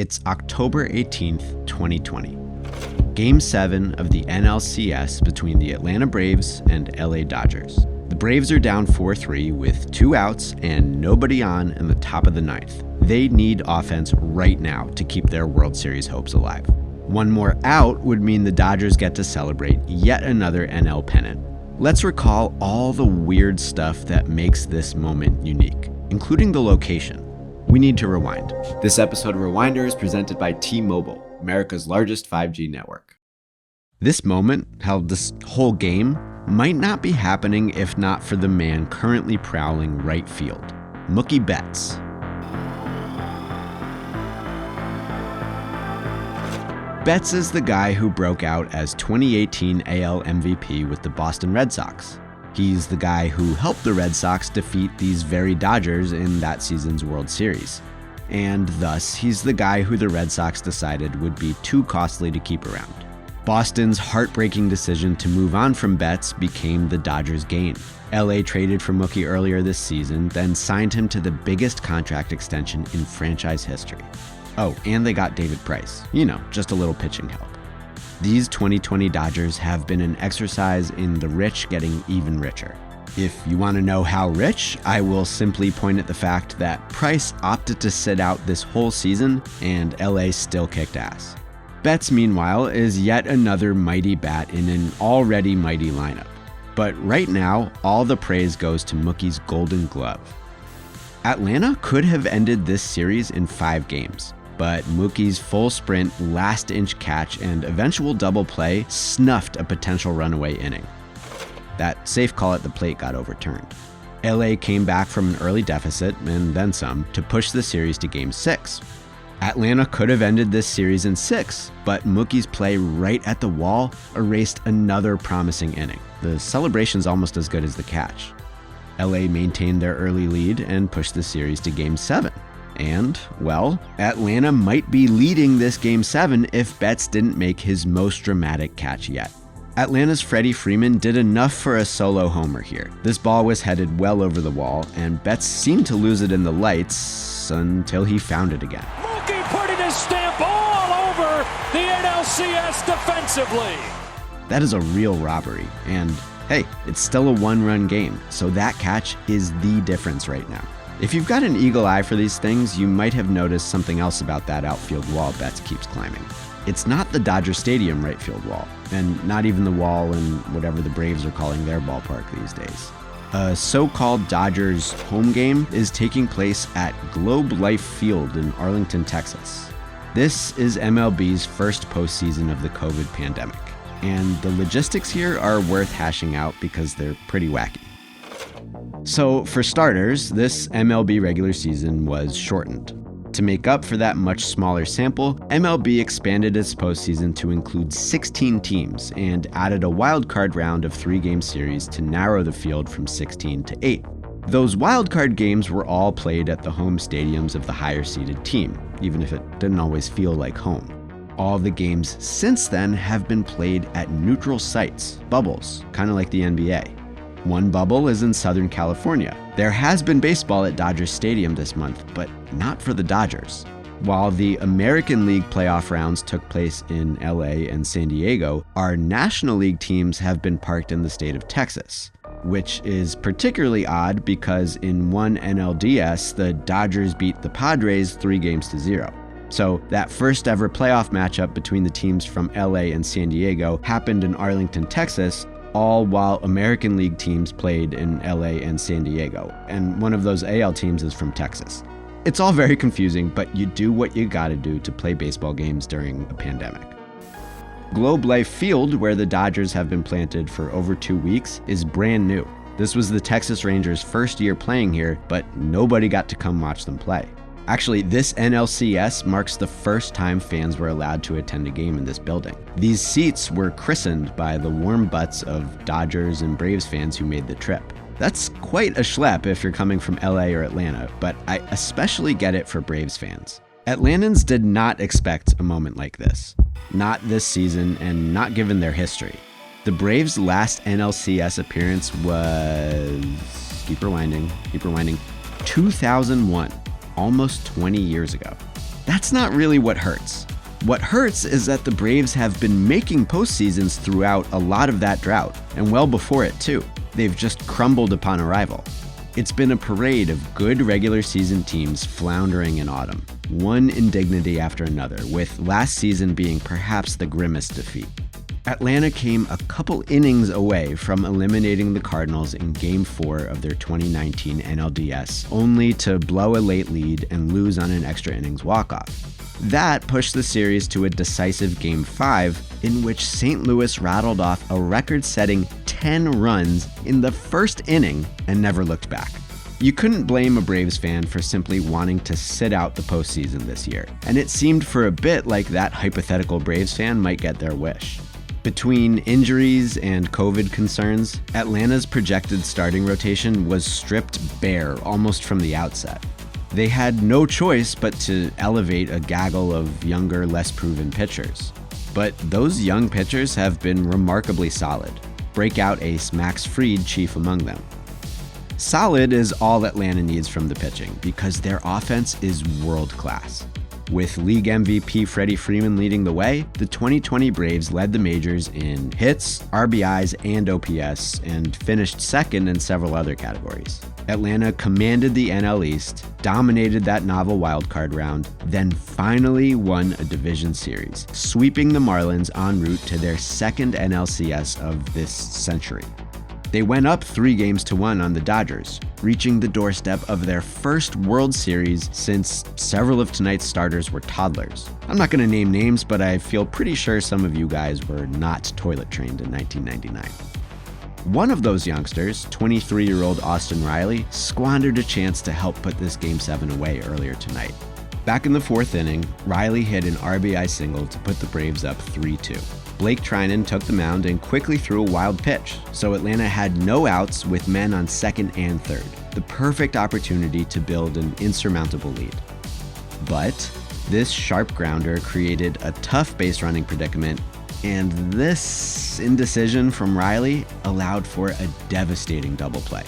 It's October 18th, 2020. Game 7 of the NLCS between the Atlanta Braves and LA Dodgers. The Braves are down 4-3 with 2 outs and nobody on in the top of the 9th. They need offense right now to keep their World Series hopes alive. One more out would mean the Dodgers get to celebrate yet another NL pennant. Let's recall all the weird stuff that makes this moment unique, including the location. We need to rewind. This episode of Rewinder is presented by T-Mobile, America's largest 5G network. This moment, held this whole game, might not be happening if not for the man currently prowling right field, Mookie Betts. Betts is the guy who broke out as 2018 AL MVP with the Boston Red Sox. He's the guy who helped the Red Sox defeat these very Dodgers in that season's World Series. And thus, he's the guy who the Red Sox decided would be too costly to keep around. Boston's heartbreaking decision to move on from Betts became the Dodgers' gain. LA traded for Mookie earlier this season, then signed him to the biggest contract extension in franchise history. Oh, and they got David Price. Just a little pitching help. These 2020 Dodgers have been an exercise in the rich getting even richer. If you want to know how rich, I will simply point at the fact that Price opted to sit out this whole season and LA still kicked ass. Betts, meanwhile, is yet another mighty bat in an already mighty lineup. But right now, all the praise goes to Mookie's Golden Glove. Atlanta could have ended this series in 5 games. But Mookie's full sprint, last-inch catch, and eventual double play snuffed a potential runaway inning. That safe call at the plate got overturned. LA came back from an early deficit, and then some, to push the series to Game 6. Atlanta could have ended this series in 6, but Mookie's play right at the wall erased another promising inning. The celebration's almost as good as the catch. LA maintained their early lead and pushed the series to Game 7. And, well, Atlanta might be leading this Game 7 if Betts didn't make his most dramatic catch yet. Atlanta's Freddie Freeman did enough for a solo homer here. This ball was headed well over the wall, and Betts seemed to lose it in the lights until he found it again. Mookie putting his stamp all over the NLCS defensively. That is a real robbery, and hey, it's still a 1-run game, so that catch is the difference right now. If you've got an eagle eye for these things, you might have noticed something else about that outfield wall Betts keeps climbing. It's not the Dodger Stadium right field wall, and not even the wall in whatever the Braves are calling their ballpark these days. A so-called Dodgers home game is taking place at Globe Life Field in Arlington, Texas. This is MLB's first postseason of the COVID pandemic, and the logistics here are worth hashing out because they're pretty wacky. So, for starters, this MLB regular season was shortened. To make up for that much smaller sample, MLB expanded its postseason to include 16 teams and added a wildcard round of 3-game series to narrow the field from 16 to 8. Those wildcard games were all played at the home stadiums of the higher-seeded team, even if it didn't always feel like home. All the games since then have been played at neutral sites, bubbles, kind of like the NBA. One bubble is in Southern California. There has been baseball at Dodger Stadium this month, but not for the Dodgers. While the American League playoff rounds took place in LA and San Diego, our National League teams have been parked in the state of Texas, which is particularly odd because in one NLDS, the Dodgers beat the Padres 3-0. So that first ever playoff matchup between the teams from LA and San Diego happened in Arlington, Texas, all while American League teams played in LA and San Diego, and one of those AL teams is from Texas. It's all very confusing, but you do what you gotta do to play baseball games during a pandemic. Globe Life Field, where the Dodgers have been planted for over 2 weeks, is brand new. This was the Texas Rangers' first year playing here, but nobody got to come watch them play. Actually, this NLCS marks the first time fans were allowed to attend a game in this building. These seats were christened by the warm butts of Dodgers and Braves fans who made the trip. That's quite a schlep if you're coming from LA or Atlanta, but I especially get it for Braves fans. Atlantans did not expect a moment like this. Not this season, and not given their history. The Braves' last NLCS appearance was, keep rewinding, 2001, almost 20 years ago. that's not really what hurts. What hurts is that the Braves have been making postseasons throughout a lot of that drought, and well before it too. They've just crumbled upon arrival. It's been a parade of good regular season teams floundering in autumn, one indignity after another, with last season being perhaps the grimmest defeat. Atlanta came a couple innings away from eliminating the Cardinals in Game 4 of their 2019 NLDS, only to blow a late lead and lose on an extra innings walk-off. That pushed the series to a decisive Game 5, in which St. Louis rattled off a record-setting 10 runs in the first inning and never looked back. You couldn't blame a Braves fan for simply wanting to sit out the postseason this year, and it seemed for a bit like that hypothetical Braves fan might get their wish. Between injuries and COVID concerns, Atlanta's projected starting rotation was stripped bare almost from the outset. They had no choice but to elevate a gaggle of younger, less proven pitchers. But those young pitchers have been remarkably solid. Breakout ace Max Fried chief among them. Solid is all Atlanta needs from the pitching because their offense is world-class. With league MVP Freddie Freeman leading the way, the 2020 Braves led the majors in hits, RBIs, and OPS, and finished second in several other categories. Atlanta commanded the NL East, dominated that novel wildcard round, then finally won a division series, sweeping the Marlins en route to their second NLCS of this century. They went up 3-1 on the Dodgers, reaching the doorstep of their first World Series since several of tonight's starters were toddlers. I'm not going to name names, but I feel pretty sure some of you guys were not toilet trained in 1999. One of those youngsters, 23-year-old Austin Riley, squandered a chance to help put this Game 7 away earlier tonight. Back in the fourth inning, Riley hit an RBI single to put the Braves up 3-2. Blake Trinan took the mound and quickly threw a wild pitch, so Atlanta had no outs with men on second and third, the perfect opportunity to build an insurmountable lead. But this sharp grounder created a tough base running predicament, and this indecision from Riley allowed for a devastating double play.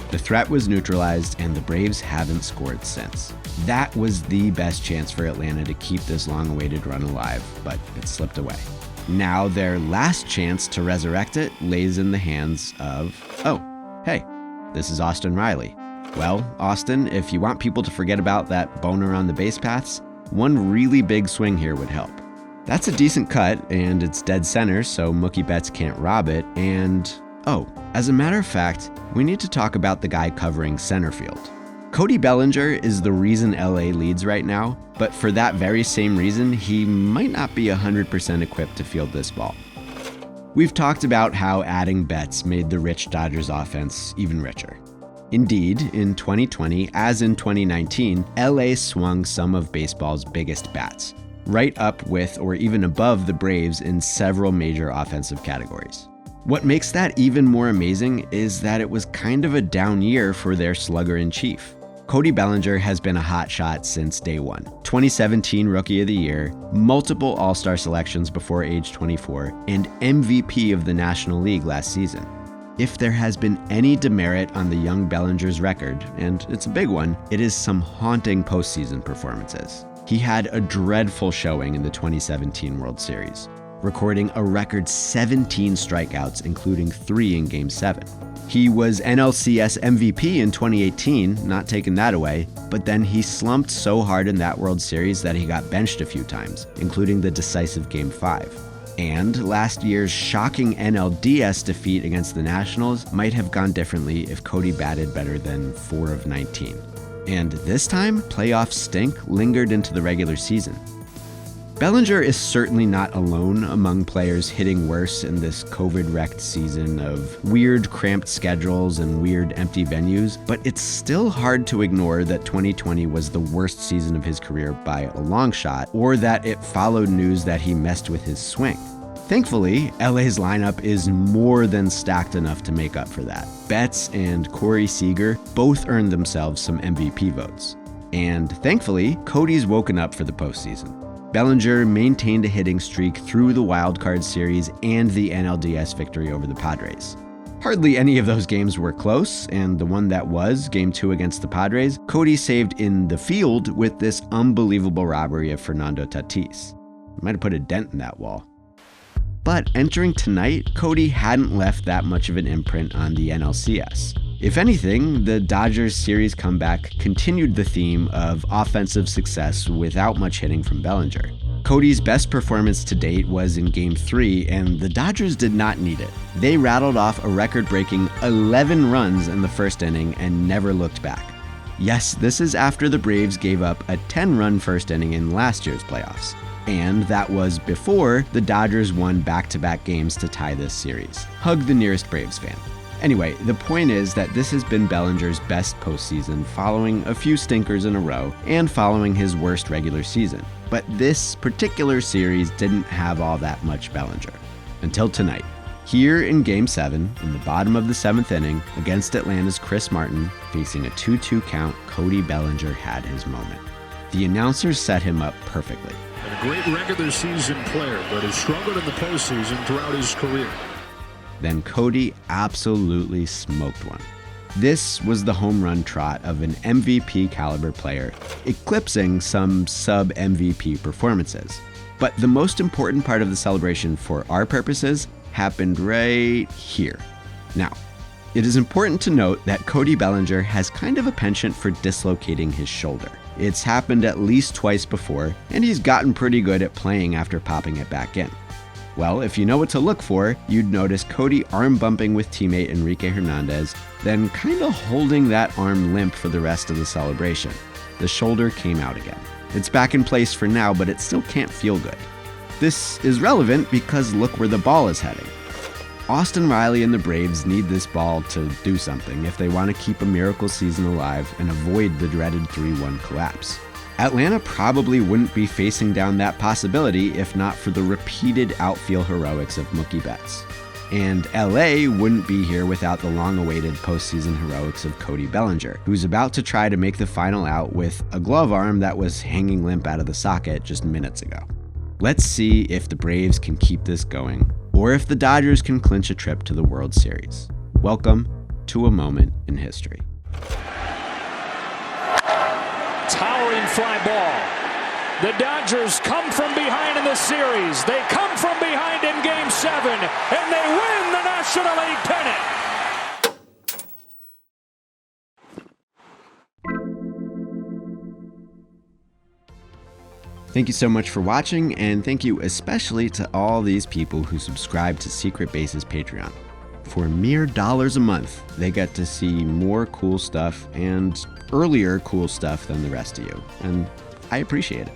The threat was neutralized, and the Braves haven't scored since. That was the best chance for Atlanta to keep this long-awaited run alive, but it slipped away. Now their last chance to resurrect it lays in the hands of, oh, hey, this is Austin Riley. Well, Austin, if you want people to forget about that boner on the base paths, one really big swing here would help. That's a decent cut, and it's dead center, so Mookie Betts can't rob it, and oh, as a matter of fact, we need to talk about the guy covering center field. Cody Bellinger is the reason LA leads right now, but for that very same reason, he might not be 100% equipped to field this ball. We've talked about how adding Betts made the rich Dodgers offense even richer. Indeed, in 2020, as in 2019, LA swung some of baseball's biggest bats, right up with or even above the Braves in several major offensive categories. What makes that even more amazing is that it was kind of a down year for their slugger-in-chief. Cody Bellinger has been a hot shot since day one. 2017 Rookie of the Year, multiple All-Star selections before age 24, and MVP of the National League last season. If there has been any demerit on the young Bellinger's record, and it's a big one, it is some haunting postseason performances. He had a dreadful showing in the 2017 World Series, recording a record 17 strikeouts, including 3 in Game 7. He was NLCS MVP in 2018, not taking that away, but then he slumped so hard in that World Series that he got benched a few times, including the decisive Game 5. And last year's shocking NLDS defeat against the Nationals might have gone differently if Cody batted better than 4 of 19. And this time, playoff stink lingered into the regular season. Bellinger is certainly not alone among players hitting worse in this COVID-wrecked season of weird cramped schedules and weird empty venues, but it's still hard to ignore that 2020 was the worst season of his career by a long shot, or that it followed news that he messed with his swing. Thankfully, LA's lineup is more than stacked enough to make up for that. Betts and Corey Seager both earned themselves some MVP votes. And thankfully, Cody's woken up for the postseason. Bellinger maintained a hitting streak through the wildcard series and the NLDS victory over the Padres. Hardly any of those games were close, and the one that was, Game 2 against the Padres, Cody saved in the field with this unbelievable robbery of Fernando Tatis. Might have put a dent in that wall. But entering tonight, Cody hadn't left that much of an imprint on the NLCS. If anything, the Dodgers series comeback continued the theme of offensive success without much hitting from Bellinger. Cody's best performance to date was in Game 3, and the Dodgers did not need it. They rattled off a record-breaking 11 runs in the first inning and never looked back. Yes, this is after the Braves gave up a 10-run first inning in last year's playoffs. And that was before the Dodgers won back-to-back games to tie this series. Hug the nearest Braves fan. Anyway, the point is that this has been Bellinger's best postseason, following a few stinkers in a row and following his worst regular season. But this particular series didn't have all that much Bellinger. Until tonight. Here in Game 7, in the bottom of the 7th inning, against Atlanta's Chris Martin, facing a 2-2 count, Cody Bellinger had his moment. The announcers set him up perfectly. And a great regular season player, but has struggled in the postseason throughout his career. Then Cody absolutely smoked one. This was the home run trot of an MVP caliber player, eclipsing some sub-MVP performances. But the most important part of the celebration for our purposes happened right here. Now, it is important to note that Cody Bellinger has kind of a penchant for dislocating his shoulder. It's happened at least twice before, and he's gotten pretty good at playing after popping it back in. Well, if you know what to look for, you'd notice Cody arm bumping with teammate Enrique Hernandez, then kinda holding that arm limp for the rest of the celebration. The shoulder came out again. It's back in place for now, but it still can't feel good. This is relevant because look where the ball is heading. Austin Riley and the Braves need this ball to do something if they want to keep a miracle season alive and avoid the dreaded 3-1 collapse. Atlanta probably wouldn't be facing down that possibility if not for the repeated outfield heroics of Mookie Betts. And LA wouldn't be here without the long-awaited postseason heroics of Cody Bellinger, who's about to try to make the final out with a glove arm that was hanging limp out of the socket just minutes ago. Let's see if the Braves can keep this going, or if the Dodgers can clinch a trip to the World Series. Welcome to a moment in history. Towering fly ball. The Dodgers come from behind in the series. They come from behind in Game 7, and they win the National League pennant. Thank you so much for watching, and thank you especially to all these people who subscribe to Secret Base's Patreon. For mere dollars a month, they get to see more cool stuff and earlier cool stuff than the rest of you, and I appreciate it.